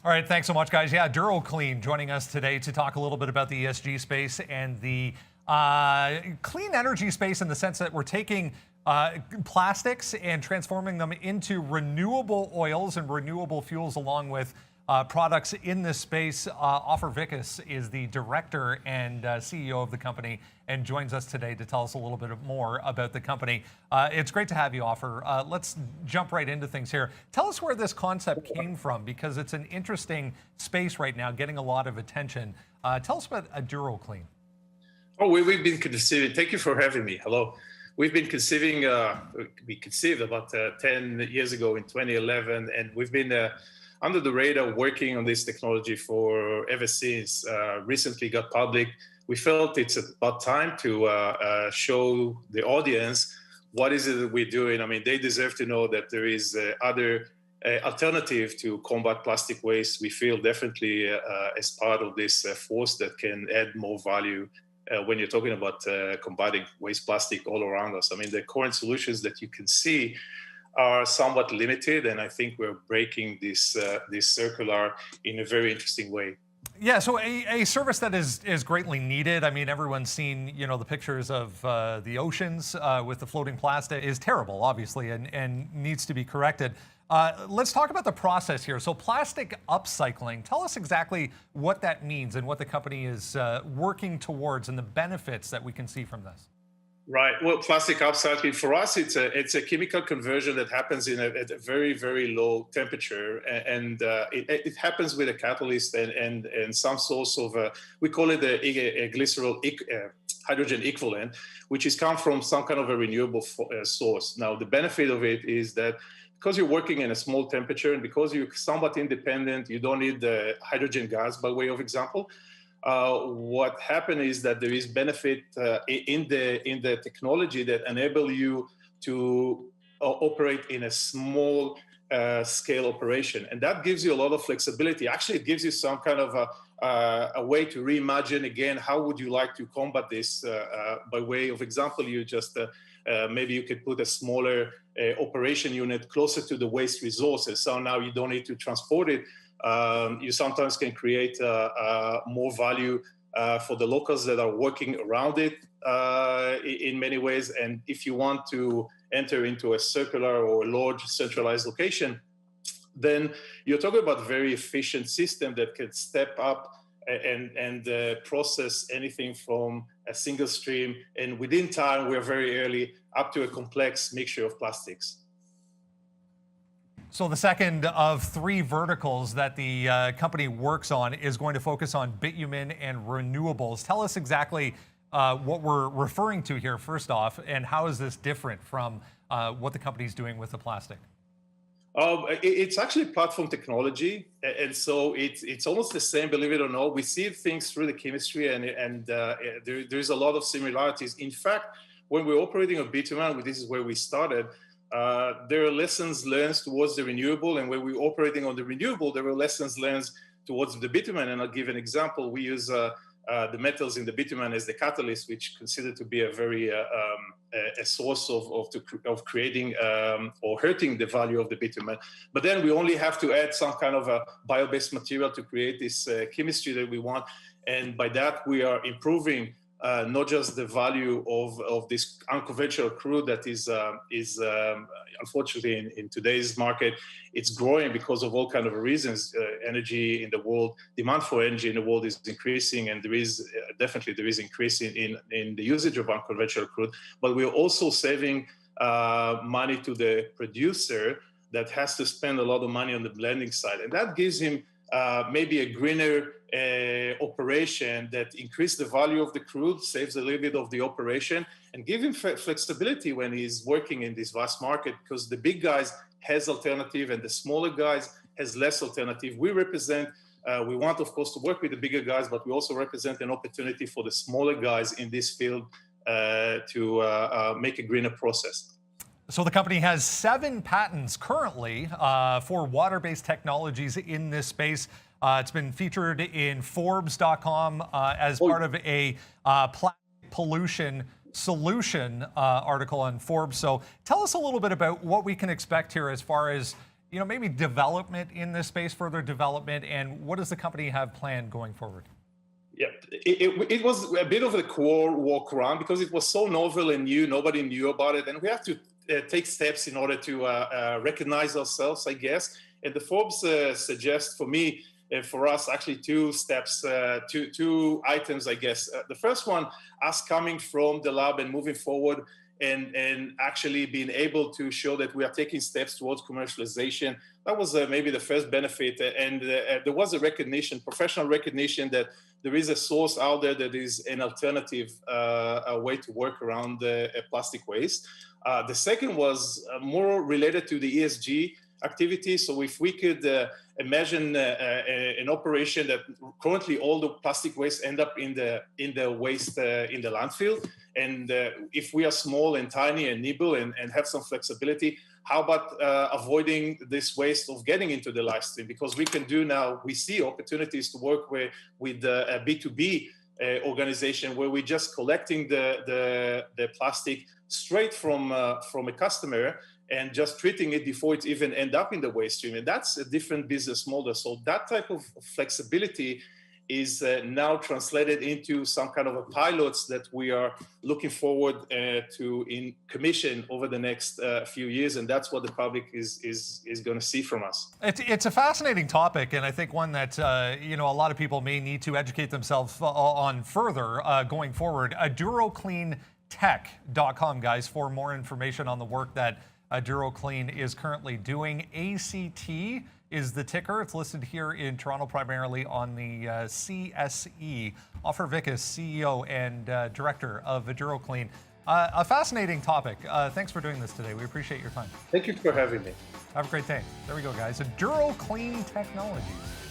All right, thanks so much, guys. Yeah, Aduro Clean joining us today to talk a little bit about the ESG space and the clean energy space, in the sense that we're taking plastics and transforming them into renewable oils and renewable fuels, along with products in this space. Ofer Vicus is the director and CEO of the company and joins us today to tell us a little bit more about the company. It's great to have you, Ofer. Let's jump right into things here. Tell us where this concept came from, because it's an interesting space right now, getting a lot of attention. Tell us about Aduro Clean. Oh, we've been conceiving. Thank you for having me. Hello. We've been conceiving. We conceived about 10 years ago in 2011, and we've been under the radar working on this technology for ever since. Recently got public. We felt it's about time to show the audience what is it that we're doing. I mean, they deserve to know that there is other alternative to combat plastic waste. We feel definitely as part of this force that can add more value when you're talking about combating waste plastic all around us. I mean, the current solutions that you can see are somewhat limited, and I think we're breaking this circular in a very interesting way. Yeah, so a service that is greatly needed. I mean, everyone's seen, the pictures of the oceans with the floating plastic is terrible, obviously, and needs to be corrected. Let's talk about the process here. So plastic upcycling, tell us exactly what that means and what the company is working towards and the benefits that we can see from this. Right. Well, plastic upcycling for us, it's a chemical conversion that happens at a very, very low temperature, and it happens with a catalyst and some source of we call it a glycerol hydrogen equivalent, which is come from some kind of a renewable source. Now, the benefit of it is that because you're working in a small temperature and because you're somewhat independent, you don't need the hydrogen gas, by way of example. What happened is that there is benefit in the technology that enable you to operate in a small scale operation, and that gives you a lot of flexibility. Actually, it gives you some kind of a way to reimagine again how would you like to combat this. By way of example, you just maybe you could put a smaller operation unit closer to the waste resources, so now you don't need to transport it. You sometimes can create more value for the locals that are working around it in many ways. And if you want to enter into a circular or a large centralized location, then you're talking about a very efficient system that can step up and process anything from a single stream, and within time, we're very early, up to a complex mixture of plastics. So the second of three verticals that the company works on is going to focus on bitumen and renewables. Tell us exactly what we're referring to here, first off, and how is this different from what the company is doing with the plastic? It's actually platform technology, and so it's almost the same, believe it or not. We see things through the chemistry, and there's a lot of similarities. In fact, when we're operating on bitumen, this is where we started, there are lessons learned towards the renewable, and when we're operating on the renewable, there are lessons learned towards the bitumen. And I'll give an example. We use the metals in the bitumen as the catalyst, which considered to be a very a source of creating or hurting the value of the bitumen. But then we only have to add some kind of a bio-based material to create this chemistry that we want, and by that we are improving not just the value of this unconventional crude that is unfortunately in today's market, it's growing because of all kind of reasons. Energy in the world, demand for energy in the world is increasing, and there is increase in the usage of unconventional crude. But we're also saving money to the producer that has to spend a lot of money on the blending side, and that gives him maybe a greener operation that increase the value of the crude, saves a little bit of the operation, and give him flexibility when he's working in this vast market, because the big guys has alternative and the smaller guys has less alternative. We represent, we want of course to work with the bigger guys, but we also represent an opportunity for the smaller guys in this field to make a greener process. So the company has 7 patents currently for water-based technologies in this space. It's been featured in forbes.com as part of a plastic pollution solution article on Forbes. So tell us a little bit about what we can expect here as far as maybe development in this space, further development, and what does the company have planned going forward? Yeah, it was a bit of a core walk around because it was so novel and new. Nobody knew about it, and we have to take steps in order to recognize ourselves, I guess. And the Forbes suggests for me, for us, actually two steps, two items, I guess. The first one, us coming from the lab and moving forward and actually being able to show that we are taking steps towards commercialization. That was maybe the first benefit. And there was a recognition, professional recognition, that there is a source out there that is an alternative a way to work around plastic waste. The second was more related to the ESG activity. So if we could imagine an operation that currently all the plastic waste end up in the waste in the landfill, and if we are small and tiny and nimble and have some flexibility, how about avoiding this waste of getting into the live stream? Because we can do now, we see opportunities to work with a B2B organization where we're just collecting the plastic straight from a customer and just treating it before it even end up in the waste stream. And that's a different business model. So that type of flexibility is now translated into some kind of a pilots that we are looking forward to in commission over the next few years, and that's what the public is going to see from us. It's a fascinating topic, and I think one that a lot of people may need to educate themselves on further going forward. AduroCleanTech.com, guys, for more information on the work that Aduro Clean is currently doing. ACT is the ticker. It's listed here in Toronto primarily on the CSE. Ofer Vicus, CEO and Director of Aduro Clean. A fascinating topic. Thanks for doing this today. We appreciate your time. Thank you for having me. Have a great day. There we go, guys. Aduro Clean Technologies.